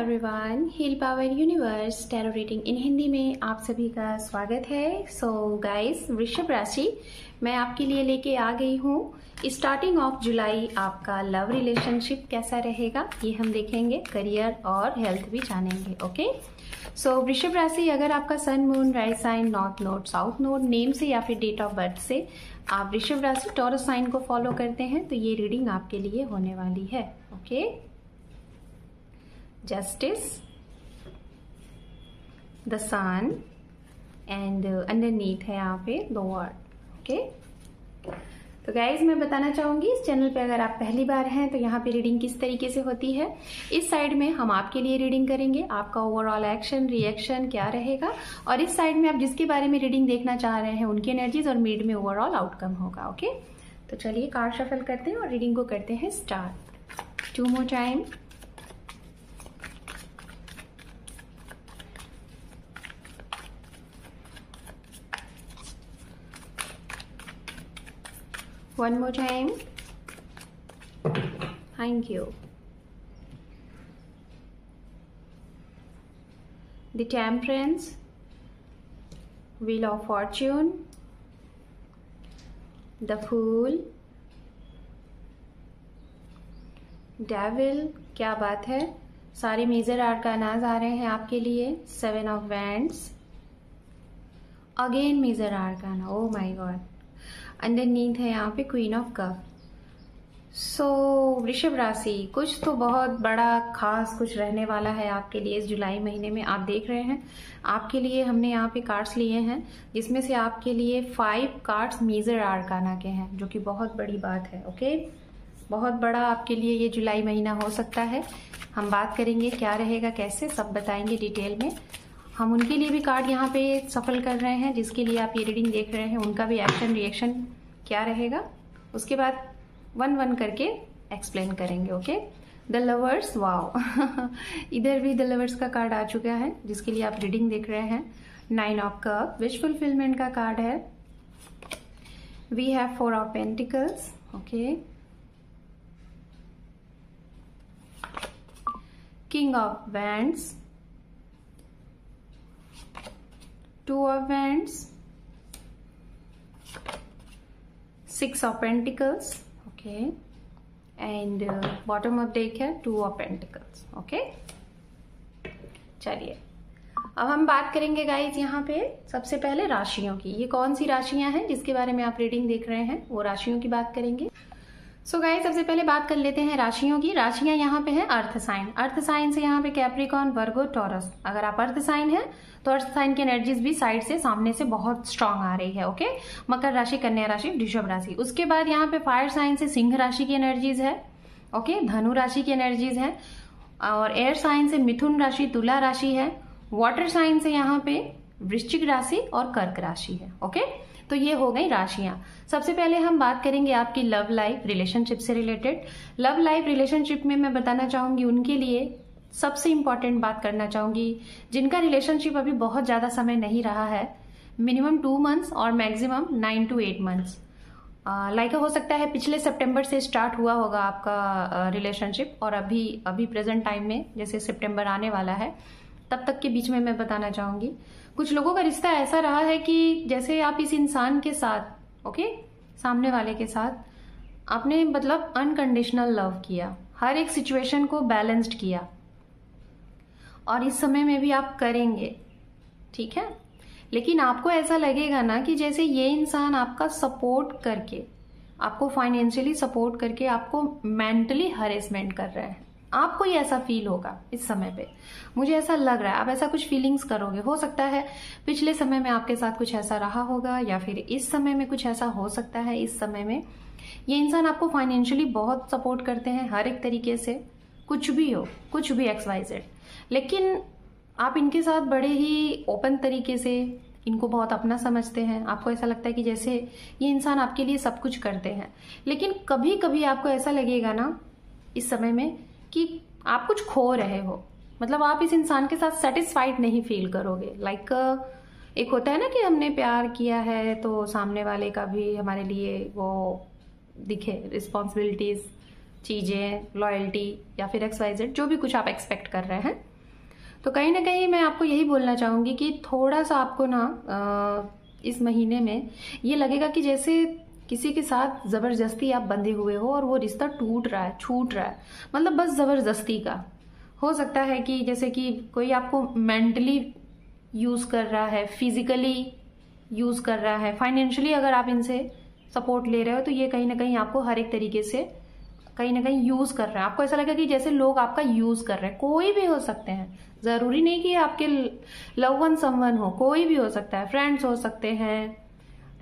Everyone, heal power universe tarot reading in Hindi में आप सभी का स्वागत है। सो गाइस, वृषभ राशि मैं आपके लिए लेके आ गई हूँ। स्टार्टिंग ऑफ जुलाई आपका लव रिलेशनशिप कैसा रहेगा ये हम देखेंगे, करियर और हेल्थ भी जानेंगे। ओके, सो वृषभ राशि, अगर आपका sun, moon, rise sign, north node, south node name से या फिर डेट ऑफ बर्थ से आप वृषभ राशि टॉरस साइन को फॉलो करते हैं तो ये रीडिंग आपके लिए होने वाली है। Okay, Justice, the sun and underneath है यहाँ पे दो वर्ड। ओके, तो गाइज मैं बताना चाहूंगी इस चैनल पे अगर आप पहली बार हैं तो यहाँ पे रीडिंग किस तरीके से होती है। इस साइड में हम आपके लिए रीडिंग करेंगे, आपका ओवरऑल एक्शन रिएक्शन क्या रहेगा, और इस साइड में आप जिसके बारे में रीडिंग देखना चाह रहे हैं उनकी एनर्जीज और मिड में ओवरऑल आउटकम होगा। ओके, तो चलिए कार्ड शफल करते हैं और रीडिंग को करते हैं start. 2 more time. One more time. Thank you. The Temperance, Wheel of Fortune, the Fool, Devil, क्या बात है, सारे मेजर आर्कानाज आ रहे हैं आपके लिए। 7 of Wands, again major arcana, oh my god. Underneath है यहाँ पे क्वीन ऑफ कप। सो वृषभ राशि, कुछ तो बहुत बड़ा खास कुछ रहने वाला है आपके लिए इस जुलाई महीने में। आप देख रहे हैं आपके लिए हमने यहाँ पे कार्ड्स लिए हैं जिसमें से आपके लिए 5 कार्ड्स मेजर आर्काना के हैं, जो कि बहुत बड़ी बात है। ओके, बहुत बड़ा आपके लिए ये जुलाई महीना हो सकता है। हम बात करेंगे क्या रहेगा, कैसे, सब बताएंगे डिटेल में। हम उनके लिए भी कार्ड यहाँ पे सफल कर रहे हैं जिसके लिए आप ये रीडिंग देख रहे हैं, उनका भी एक्शन रिएक्शन क्या रहेगा, उसके बाद 1-1 करके एक्सप्लेन करेंगे। ओके, द लवर्स, वाओ इधर भी द लवर्स का कार्ड आ चुका है जिसके लिए आप रीडिंग देख रहे हैं। 9 ऑफ कप विश फुलफिलमेंट का कार्ड है। We have 4 of pentacles. Okay, king of wands, 2 of Wands, 6 of Pentacles, okay, and bottom of deck है 2 of Pentacles, okay। चलिए अब हम बात करेंगे गाइज यहाँ पे सबसे पहले राशियों की। ये कौन सी राशियां हैं जिसके बारे में आप रीडिंग देख रहे हैं, वो राशियों की बात करेंगे। सो गाइस, सबसे पहले बात कर लेते हैं राशियों की। राशियां यहाँ पे है अर्थ साइन। अर्थ साइन से यहाँ पे कैप्रिकॉन, वर्गो, टॉरस। अगर आप अर्थ साइन है तो अर्थ साइन की एनर्जीज भी साइड से सामने से बहुत स्ट्रांग आ रही है। ओके, मकर राशि, कन्या राशि, वृषभ राशि। उसके बाद यहाँ पे फायर साइन से सिंह राशि की एनर्जीज है। ओके, धनु राशि की एनर्जीज है। और एयर साइन से मिथुन राशि, तुला राशि है। वाटर साइन से यहाँ पे वृश्चिक राशि और कर्क राशि है। ओके, तो ये हो गई राशियां। सबसे पहले हम बात करेंगे आपकी लव लाइफ रिलेशनशिप से रिलेटेड। लव लाइफ रिलेशनशिप में मैं बताना चाहूंगी उनके लिए सबसे इंपॉर्टेंट बात करना चाहूंगी जिनका रिलेशनशिप अभी बहुत ज्यादा समय नहीं रहा है, मिनिमम 2 months और मैक्सिमम 9 to 8 months। लाइक हो सकता है पिछले सितंबर से स्टार्ट हुआ होगा आपका रिलेशनशिप, और अभी प्रेजेंट टाइम में जैसे सितंबर आने वाला है तब तक के बीच में मैं बताना चाहूंगी कुछ लोगों का रिश्ता ऐसा रहा है कि जैसे आप इस इंसान के साथ, ओके, सामने वाले के साथ आपने मतलब अनकंडीशनल लव किया, हर एक सिचुएशन को बैलेंस्ड किया, और इस समय में भी आप करेंगे, ठीक है। लेकिन आपको ऐसा लगेगा ना कि जैसे ये इंसान आपका सपोर्ट करके, आपको फाइनेंशियली सपोर्ट करके आपको मेंटली हरेसमेंट कर रहे हैं। आपको ही ऐसा फील होगा इस समय पे, मुझे ऐसा लग रहा है आप ऐसा कुछ फीलिंग्स करोगे। हो सकता है पिछले समय में आपके साथ कुछ ऐसा रहा होगा, या फिर इस समय में कुछ ऐसा हो सकता है। इस समय में ये इंसान आपको फाइनेंशियली बहुत सपोर्ट करते हैं हर एक तरीके से, कुछ भी हो, कुछ भी XYZ, लेकिन आप इनके साथ बड़े ही ओपन तरीके से इनको बहुत अपना समझते हैं। आपको ऐसा लगता है कि जैसे ये इंसान आपके लिए सब कुछ करते हैं। लेकिन कभी कभी आपको ऐसा लगेगा ना इस समय में कि आप कुछ खो रहे हो, मतलब आप इस इंसान के साथ सेटिस्फाइड नहीं फील करोगे। लाइक एक होता है ना कि हमने प्यार किया है तो सामने वाले का भी हमारे लिए वो दिखे, रिस्पॉन्सिबिलिटीज, चीजें, लॉयल्टी या फिर XYZ जो भी कुछ आप एक्सपेक्ट कर रहे हैं तो कहीं ना कहीं मैं आपको यही बोलना चाहूंगी कि थोड़ा सा आपको ना इस महीने में ये लगेगा कि जैसे किसी के साथ जबरदस्ती आप बंधे हुए हो और वो रिश्ता टूट रहा है, छूट रहा है, मतलब बस जबरदस्ती का। हो सकता है कि जैसे कि कोई आपको मेंटली यूज कर रहा है, फिजिकली यूज कर रहा है, फाइनेंशियली अगर आप इनसे सपोर्ट ले रहे हो तो ये कहीं ना कहीं आपको हर एक तरीके से कहीं ना कहीं यूज कर रहे हैं। आपको ऐसा लगेगा कि जैसे लोग आपका यूज कर रहे हैं। कोई भी हो सकते हैं, जरूरी नहीं कि आपके लव वन समवन हो, कोई भी हो सकता है, फ्रेंड्स हो सकते हैं,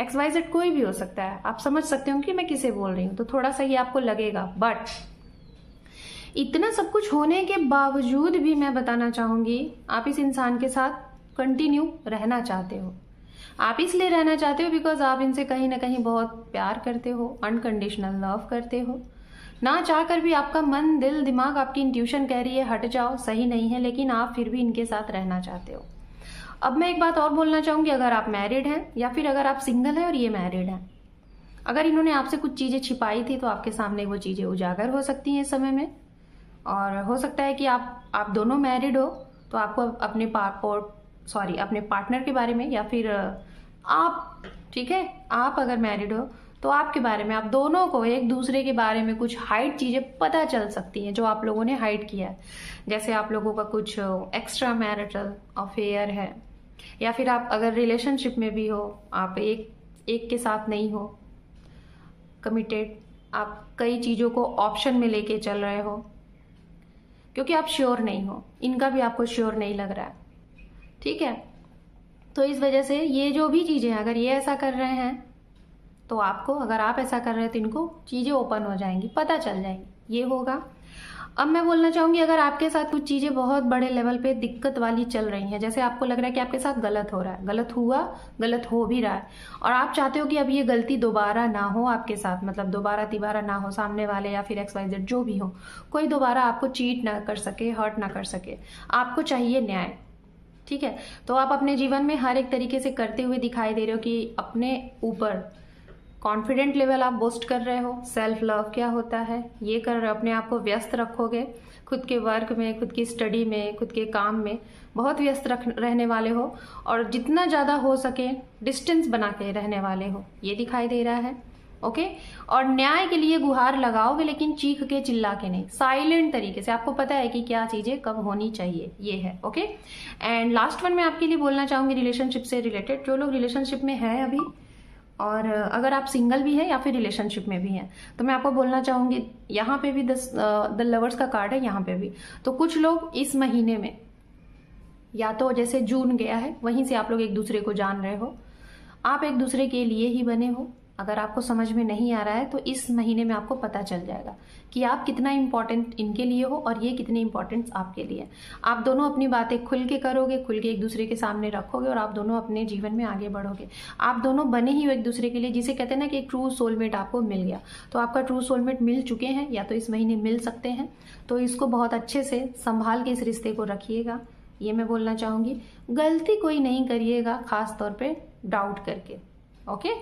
XYZ कोई भी हो सकता है। आप समझ सकते हो कि मैं किसे बोल रही हूँ। तो थोड़ा सा ये आपको लगेगा, बट इतना सब कुछ होने के बावजूद भी मैं बताना चाहूंगी आप इस इंसान के साथ कंटिन्यू रहना चाहते हो। आप इसलिए रहना चाहते हो बिकॉज आप इनसे कहीं ना कहीं बहुत प्यार करते हो, अनकंडीशनल लव करते हो। ना चाहकर भी आपका मन, दिल, दिमाग, आपकी इंट्यूशन कह रही है हट जाओ, सही नहीं है, लेकिन आप फिर भी इनके साथ रहना चाहते हो। अब मैं एक बात और बोलना चाहूंगी, अगर आप मैरिड हैं या फिर अगर आप सिंगल हैं और ये मैरिड हैं, अगर इन्होंने आपसे कुछ चीजें छिपाई थी तो आपके सामने वो चीजें उजागर हो सकती हैं इस समय में। और हो सकता है कि आप दोनों मैरिड हो तो आपको अपने पार्टनर के बारे में, या फिर आप, ठीक है, आप अगर मैरिड हो तो आपके बारे में, आप दोनों को एक दूसरे के बारे में कुछ हाइड चीजें पता चल सकती हैं जो आप लोगों ने हाइड किया है। जैसे आप लोगों का कुछ एक्स्ट्रा मैरिटल अफेयर है, या फिर आप अगर रिलेशनशिप में भी हो, आप एक के साथ नहीं हो कमिटेड, आप कई चीजों को ऑप्शन में लेके चल रहे हो क्योंकि आप श्योर नहीं हो, इनका भी आपको श्योर नहीं लग रहा है, ठीक है। तो इस वजह से ये जो भी चीजें, अगर ये ऐसा कर रहे हैं तो आपको, अगर आप ऐसा कर रहे हैं तो इनको चीजें ओपन हो जाएंगी, पता चल जाएंगी, ये होगा। अब मैं बोलना चाहूंगी, अगर आपके साथ कुछ चीजें बहुत बड़े लेवल पे दिक्कत वाली चल रही हैं, जैसे आपको लग रहा है कि आपके साथ गलत हो रहा है, गलत हुआ, गलत हो भी रहा है, और आप चाहते हो कि अब ये गलती दोबारा ना हो आपके साथ, मतलब दोबारा तिबारा ना हो, सामने वाले या फिर XYZ जो भी हो, कोई दोबारा आपको चीट ना कर सके, हर्ट ना कर सके, आपको चाहिए न्याय, ठीक है। तो आप अपने जीवन में हर एक तरीके से करते हुए दिखाई दे रहे हो कि अपने ऊपर कॉन्फिडेंट लेवल आप बूस्ट कर रहे हो। सेल्फ लव क्या होता है ये कर रहे हो, अपने आप को व्यस्त रखोगे, खुद के वर्क में, खुद की स्टडी में, खुद के काम में बहुत व्यस्त रहने वाले हो, और जितना ज्यादा हो सके डिस्टेंस बना के रहने वाले हो, ये दिखाई दे रहा है, ओके। और न्याय के लिए गुहार लगाओगे, लेकिन चीख के चिल्ला के नहीं, साइलेंट तरीके से। आपको पता है कि क्या चीजें कब होनी चाहिए, ये है, ओके। एंड लास्ट वन मैं आपके लिए बोलना चाहूंगी रिलेशनशिप से रिलेटेड, जो लोग रिलेशनशिप में है अभी, और अगर आप सिंगल भी हैं या फिर रिलेशनशिप में भी हैं, तो मैं आपको बोलना चाहूंगी, यहाँ पे भी द लवर्स का कार्ड है, यहाँ पे भी। तो कुछ लोग इस महीने में, या तो जैसे जून गया है वहीं से आप लोग एक दूसरे को जान रहे हो, आप एक दूसरे के लिए ही बने हो। अगर आपको समझ में नहीं आ रहा है तो इस महीने में आपको पता चल जाएगा कि आप कितना इंपॉर्टेंट इनके लिए हो और ये कितने इंपॉर्टेंट आपके लिए। आप दोनों अपनी बातें खुल के करोगे, खुल के एक दूसरे के सामने रखोगे, और आप दोनों अपने जीवन में आगे बढ़ोगे। आप दोनों बने ही हो एक दूसरे के लिए, जिसे कहते हैं ना कि एक ट्रू सोलमेट आपको मिल गया। तो आपका ट्रू सोलमेट मिल चुके हैं या तो इस महीने मिल सकते हैं, तो इसको बहुत अच्छे से संभाल के इस रिश्ते को रखिएगा, ये मैं बोलना चाहूंगी। गलती कोई नहीं करिएगा, खास तौर पे डाउट करके, ओके,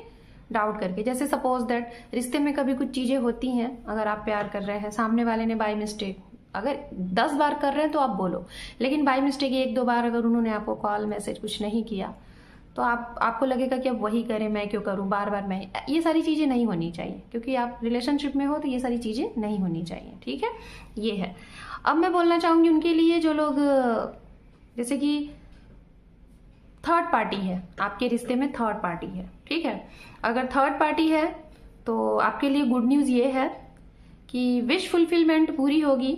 डाउट करके। जैसे सपोज दैट रिश्ते में कभी कुछ चीजें होती हैं, अगर आप प्यार कर रहे हैं, सामने वाले ने बाय मिस्टेक, अगर 10 बार कर रहे हैं तो आप बोलो, लेकिन बाय मिस्टेक 1-2 बार अगर उन्होंने आपको कॉल मैसेज कुछ नहीं किया तो आपको लगेगा कि अब वही करें, मैं क्यों करूं, बार बार मैं, ये सारी चीजें नहीं होनी चाहिए, क्योंकि आप रिलेशनशिप में हो तो ये सारी चीजें नहीं होनी चाहिए, ठीक है, ये है। अब मैं बोलना चाहूंगी उनके लिए जो लोग, जैसे कि थर्ड पार्टी है, आपके रिश्ते में थर्ड पार्टी है, ठीक है। अगर थर्ड पार्टी है तो आपके लिए गुड न्यूज ये है कि विश फुलफिलमेंट पूरी होगी।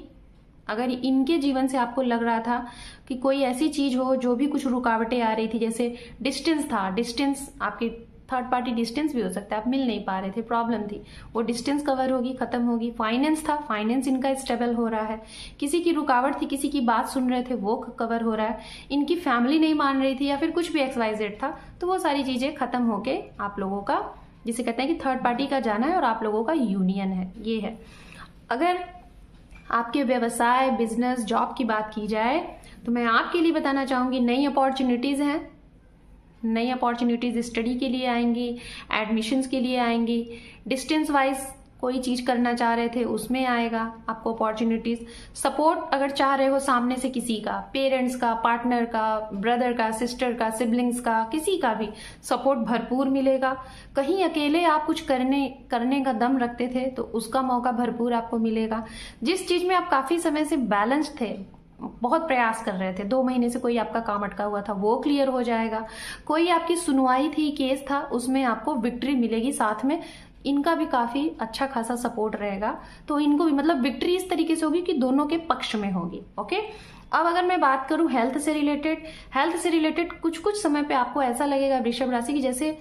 अगर इनके जीवन से आपको लग रहा था कि कोई ऐसी चीज हो जो भी कुछ रुकावटें आ रही थी, जैसे डिस्टेंस था, डिस्टेंस आपके थर्ड पार्टी डिस्टेंस भी हो सकता है, आप मिल नहीं पा रहे थे, प्रॉब्लम थी, वो डिस्टेंस कवर होगी, खत्म होगी। फाइनेंस था, फाइनेंस इनका स्टेबल हो रहा है। किसी की रुकावट थी, किसी की बात सुन रहे थे, वो कवर हो रहा है। इनकी फैमिली नहीं मान रही थी या फिर कुछ भी XYZ था, तो वो सारी चीजें खत्म होके आप लोगों का, जिसे कहते हैं कि थर्ड पार्टी का जाना है और आप लोगों का यूनियन है, ये है। अगर आपके व्यवसाय, बिजनेस, जॉब की बात की जाए तो मैं आपके लिए बताना चाहूंगी नई अपॉर्चुनिटीज हैं, नई अपॉर्चुनिटीज स्टडी के लिए आएंगी, एडमिशन्स के लिए आएंगी। डिस्टेंस वाइज कोई चीज करना चाह रहे थे उसमें आएगा आपको अपॉर्चुनिटीज। सपोर्ट अगर चाह रहे हो सामने से किसी का, पेरेंट्स का, पार्टनर का, ब्रदर का, सिस्टर का, सिबलिंग्स का, किसी का भी सपोर्ट भरपूर मिलेगा। कहीं अकेले आप कुछ करने का दम रखते थे तो उसका मौका भरपूर आपको मिलेगा। जिस चीज में आप काफी समय से बैलेंस थे, बहुत प्रयास कर रहे थे, 2 महीने से कोई आपका काम अटका हुआ था, वो क्लियर हो जाएगा। कोई आपकी सुनवाई थी, केस था, उसमें आपको विक्ट्री मिलेगी। साथ में इनका भी काफी अच्छा खासा सपोर्ट रहेगा, तो इनको भी मतलब विक्ट्री इस तरीके से होगी कि दोनों के पक्ष में होगी। ओके, अब अगर मैं बात करूं हेल्थ से रिलेटेड कुछ समय पे आपको ऐसा लगेगा वृषभ राशि की जैसे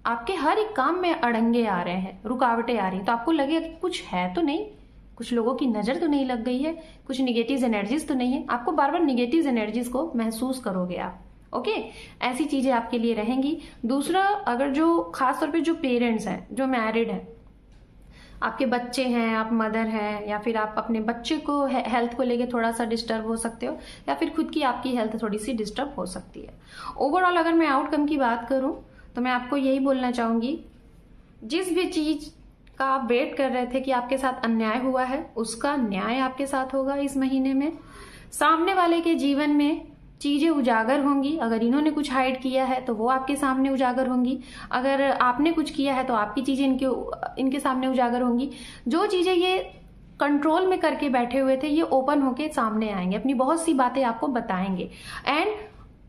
आपके हर एक काम में अड़ंगे आ रहे हैं, रुकावटें आ रही, तो आपको लगेगा कि कुछ है तो नहीं, कुछ लोगों की नजर तो नहीं लग गई है, कुछ निगेटिव एनर्जीज तो नहीं है। आपको बार बार निगेटिव एनर्जीज को महसूस करोगे आप। ओके, ऐसी चीजें आपके लिए रहेंगी। दूसरा, अगर जो खासतौर पे जो पेरेंट्स हैं, जो मैरिड हैं, आपके बच्चे हैं, आप मदर हैं, या फिर आप अपने बच्चे को हेल्थ को लेके थोड़ा सा डिस्टर्ब हो सकते हो, या फिर खुद की आपकी हेल्थ थोड़ी सी डिस्टर्ब हो सकती है। ओवरऑल अगर मैं आउटकम की बात करूं तो मैं आपको यही बोलना चाहूंगी, जिस भी चीज का आप वेट कर रहे थे कि आपके साथ अन्याय हुआ है, उसका न्याय आपके साथ होगा इस महीने में। सामने वाले के जीवन में चीजें उजागर होंगी। अगर इन्होंने कुछ हाइड किया है तो वो आपके सामने उजागर होंगी, अगर आपने कुछ किया है तो आपकी चीजें इनके सामने उजागर होंगी। जो चीजें ये कंट्रोल में करके बैठे हुए थे, ये ओपन होके सामने आएंगे, अपनी बहुत सी बातें आपको बताएंगे। एंड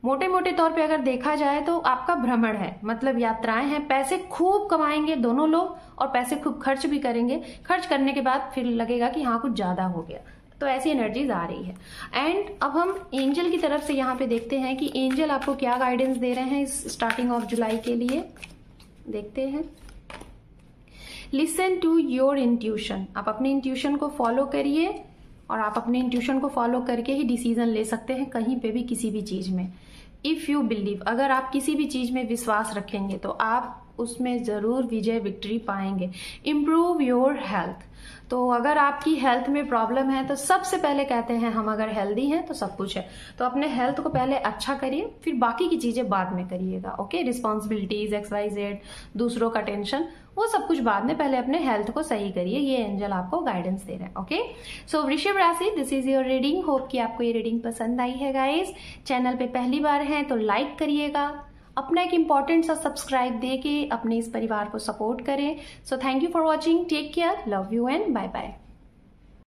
मोटे मोटे तौर पे अगर देखा जाए तो आपका भ्रमण है, मतलब यात्राएं हैं, पैसे खूब कमाएंगे दोनों लोग, और पैसे खूब खर्च भी करेंगे। खर्च करने के बाद फिर लगेगा कि हाँ कुछ ज्यादा हो गया, तो ऐसी एनर्जीज आ रही है। एंड अब हम एंजल की तरफ से यहाँ पे देखते हैं कि एंजल आपको क्या गाइडेंस दे रहे हैं इस स्टार्टिंग ऑफ जुलाई के लिए। देखते हैं। Listen to your intuition. आप अपने इंट्यूशन को फॉलो करिए, और आप अपने इंट्यूशन को फॉलो करके ही डिसीजन ले सकते हैं कहीं पे भी, किसी भी चीज में। इफ यू बिलीव, अगर आप किसी भी चीज में विश्वास रखेंगे तो आप उसमें जरूर विजय, विक्ट्री पाएंगे। Improve your health. तो अगर आपकी हेल्थ में प्रॉब्लम है तो सबसे पहले कहते हैं हम अगर हेल्दी हैं तो सब कुछ है, तो अपने हेल्थ को पहले अच्छा करिए, फिर बाकी की चीजें बाद में करिएगा। ओके, रिस्पॉन्सिबिलिटीज, XYZ, दूसरों का टेंशन, वो सब कुछ बाद में, पहले अपने हेल्थ को सही करिए। ये एंजल आपको गाइडेंस दे रहे हैं। ओके, सो वृषभ राशि, this is your reading. Hope कि आपको ये रीडिंग पसंद आई है गाइस। चैनल पे पहली बार हैं तो लाइक करिएगा, अपना एक इंपॉर्टेंट सा सब्सक्राइब दे के अपने इस परिवार को सपोर्ट करें। So thank you for watching, take care, love you and bye bye.